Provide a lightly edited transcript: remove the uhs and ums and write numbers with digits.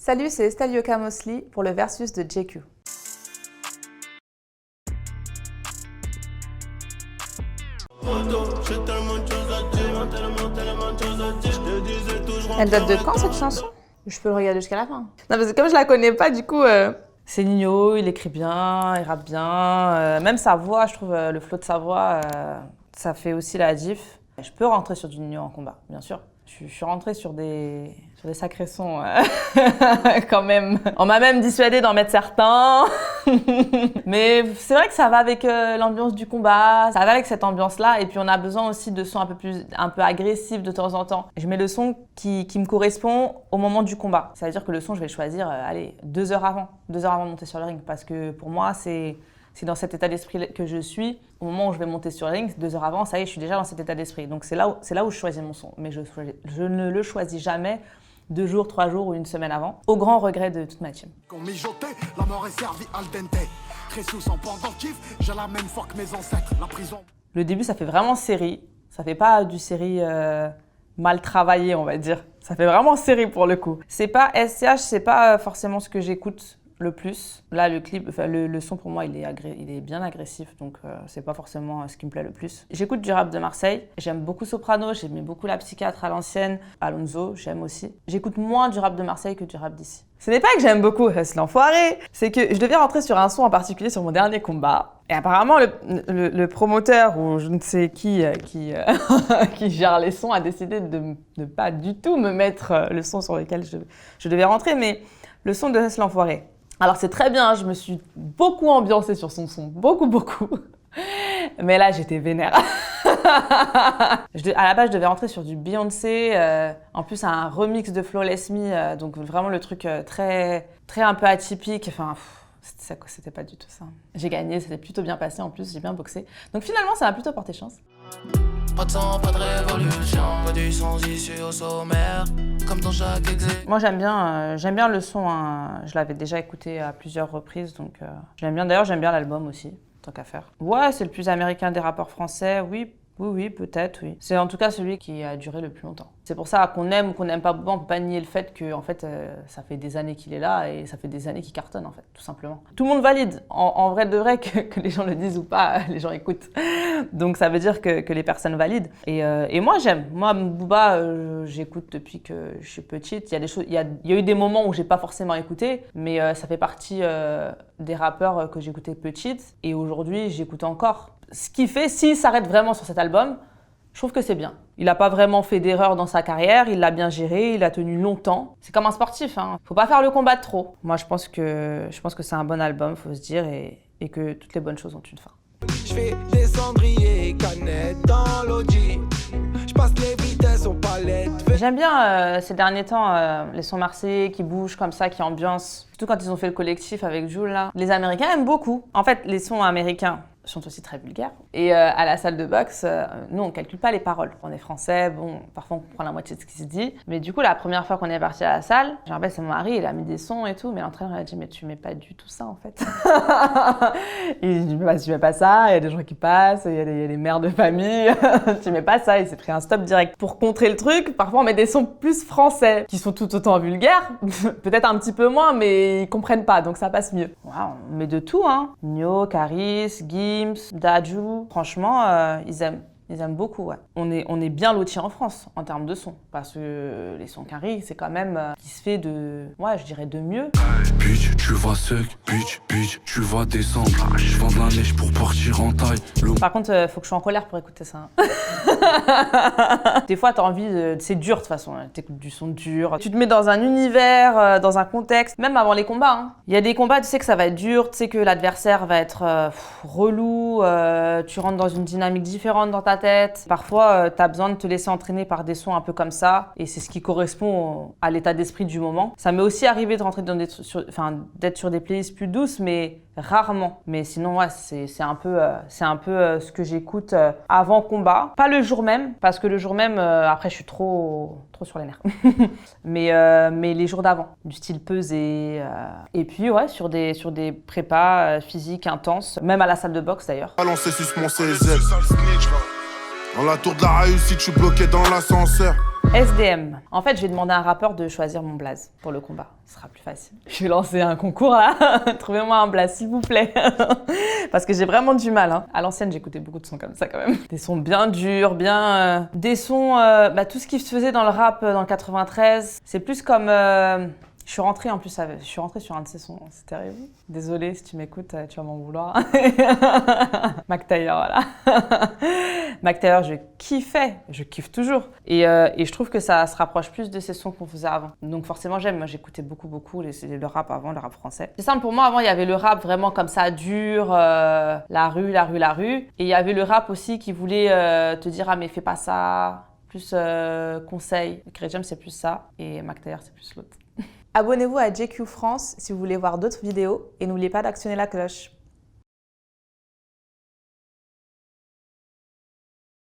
Salut, c'est Estelle Yoka-Mosley pour le Versus de JQ. Elle date de quand cette chanson? Je peux le regarder jusqu'à la fin. Non, parce que comme je la connais pas, du coup, c'est Ninho, il écrit bien, il rappe bien. Même sa voix, je trouve, le flow de sa voix, ça fait aussi la diff. Je peux rentrer sur du Ninho en combat, bien sûr. Je suis rentrée sur des sacrés sons quand même. On m'a même dissuadée d'en mettre certains. Mais c'est vrai que ça va avec l'ambiance du combat, ça va avec cette ambiance-là. Et puis on a besoin aussi de sons un peu agressifs de temps en temps. Je mets le son qui me correspond au moment du combat. Ça veut dire que le son, je vais le choisir, 2 heures avant de monter sur le ring. Parce que pour moi, c'est dans cet état d'esprit que je suis. Au moment où je vais monter sur le ring, 2 heures avant, ça y est, je suis déjà dans cet état d'esprit. Donc c'est là où je choisis mon son. Mais je ne le choisis jamais 2 jours, 3 jours ou 1 semaine avant, au grand regret de toute ma team. La mort est servie al dente. Ressus en pendentif, j'ai la même foi que mes ancêtres. La prison. Le début, ça fait vraiment série. Ça fait pas du série mal travaillé, on va dire. Ça fait vraiment série pour le coup. C'est pas SCH, c'est pas forcément ce que j'écoute le plus. Là, le clip, le son pour moi, il est bien agressif, donc c'est pas forcément ce qui me plaît le plus. J'écoute du rap de Marseille. J'aime beaucoup Soprano, j'aime beaucoup La Psychiatre à l'ancienne. Alonso, j'aime aussi. J'écoute moins du rap de Marseille que du rap d'ici. Ce n'est pas que j'aime beaucoup Hess l'enfoiré, c'est que je devais rentrer sur un son en particulier sur mon dernier combat. Et apparemment, le promoteur ou je ne sais qui gère les sons a décidé de ne pas du tout me mettre le son sur lequel je devais rentrer, mais le son de Hess l'enfoiré. Alors c'est très bien, je me suis beaucoup ambiancée sur son son, beaucoup. Mais là, j'étais vénère. À la base, je devais rentrer sur du Beyoncé, en plus un remix de Flawless Me, donc vraiment le truc très un peu atypique. Enfin, c'était pas du tout ça. J'ai gagné, c'était plutôt bien passé en plus, j'ai bien boxé. Donc finalement, ça m'a plutôt porté chance. Pas de sang, pas de révolution, pas du sang issu au sommaire, comme dans chaque exé. Moi j'aime bien le son, hein. Je l'avais déjà écouté à plusieurs reprises, donc j'aime bien. D'ailleurs j'aime bien l'album aussi, tant qu'à faire. Ouais, c'est le plus américain des rappeurs français, oui, peut-être, oui. C'est en tout cas celui qui a duré le plus longtemps. C'est pour ça qu'on aime ou qu'on n'aime pas Booba, on peut pas nier le fait que en fait, ça fait des années qu'il est là et ça fait des années qu'il cartonne en fait, tout simplement. Tout le monde valide, en vrai de vrai, que les gens le disent ou pas, les gens écoutent. Donc ça veut dire que les personnes valident. Et moi j'aime. Moi Booba, j'écoute depuis que je suis petite. Il y a des choses, il y a eu des moments où j'ai pas forcément écouté, mais ça fait partie des rappeurs que j'écoutais petite et aujourd'hui j'écoute encore. Ce qui fait, s'il s'arrête vraiment sur cet album, je trouve que c'est bien. Il n'a pas vraiment fait d'erreur dans sa carrière, il l'a bien géré, il a tenu longtemps. C'est comme un sportif, hein. Faut pas faire le combat de trop. Moi, je pense que c'est un bon album, faut se dire, et que toutes les bonnes choses ont une fin. Je fais des cendriers, canettes dans l'audi. Je passe les vitesses aux palettes. J'aime bien ces derniers temps les sons marseillais qui bougent comme ça, qui ambiancent. Surtout quand ils ont fait le collectif avec Jul là. Les Américains aiment beaucoup. En fait, les sons américains sont aussi très vulgaires. Et à la salle de boxe, nous, on calcule pas les paroles. On est français, bon, parfois on comprend la moitié de ce qui se dit. Mais du coup, la première fois qu'on est parti à la salle, je me rappelle, c'est mon mari, il a mis des sons et tout, mais l'entraîneur a dit, mais tu mets pas du tout ça, en fait. Il dit, bah, tu mets pas ça, il y a des gens qui passent, il y a des mères de famille, tu mets pas ça, il s'est pris un stop direct. Pour contrer le truc, parfois on met des sons plus français, qui sont tout autant vulgaires, peut-être un petit peu moins, mais ils comprennent pas, donc ça passe mieux. Wow, on met de tout, hein. Nio, Caris, Gims, Dadju, franchement, ils aiment beaucoup, ouais. On est bien lotis en France en termes de son, parce que les sons Caris, c'est quand même qui se fait je dirais de mieux. Bitch, tu vas sec, bitch, tu vas descendre. Je vends de la neige pour partir en taille. Par contre, faut que je sois en colère pour écouter ça. Des fois, t'as envie c'est dur de toute façon, hein. T'écoutes du son dur. Tu te mets dans un univers, dans un contexte, même avant les combats, hein. Il y a des combats, tu sais que ça va être dur, tu sais que l'adversaire va être relou, tu rentres dans une dynamique différente dans ta tête. Parfois, t'as besoin de te laisser entraîner par des sons un peu comme ça, et c'est ce qui correspond à l'état d'esprit du moment. Ça m'est aussi arrivé de rentrer dans d'être sur des playlists plus douces, mais rarement. Mais sinon, ouais, c'est un peu ce que j'écoute avant combat. Pas le jour même, parce que le jour même, après, je suis trop sur les nerfs. mais les jours d'avant, du style pesé. Et puis, ouais, sur des prépas physiques intenses, même à la salle de boxe d'ailleurs. Balancé sur mon CZ. Dans la tour de la réussite, je suis bloqué dans l'ascenseur. SDM. En fait, je vais demander à un rappeur de choisir mon blaze pour le combat. Ce sera plus facile. Je vais lancer un concours là. Trouvez-moi un blaze, s'il vous plaît. Parce que j'ai vraiment du mal. Hein. À l'ancienne, j'écoutais beaucoup de sons comme ça quand même. Des sons bien durs, bien... Des sons... tout ce qui se faisait dans le rap dans le 93. C'est plus comme... Je suis rentrée en plus, je suis rentrée sur un de ces sons, c'est terrible. Désolée si tu m'écoutes, tu vas m'en vouloir. Mac Taylor, voilà. Mac Taylor, je kiffais, je kiffe toujours. Et je trouve que ça se rapproche plus de ces sons qu'on faisait avant. Donc forcément j'aime, moi j'écoutais beaucoup le rap avant, le rap français. C'est simple pour moi, avant il y avait le rap vraiment comme ça, dur, la rue. Et il y avait le rap aussi qui voulait te dire « Ah mais fais pas ça », plus conseil. Kerry James c'est plus ça et Mac Taylor c'est plus l'autre. Abonnez-vous à JQ France si vous voulez voir d'autres vidéos et n'oubliez pas d'actionner la cloche.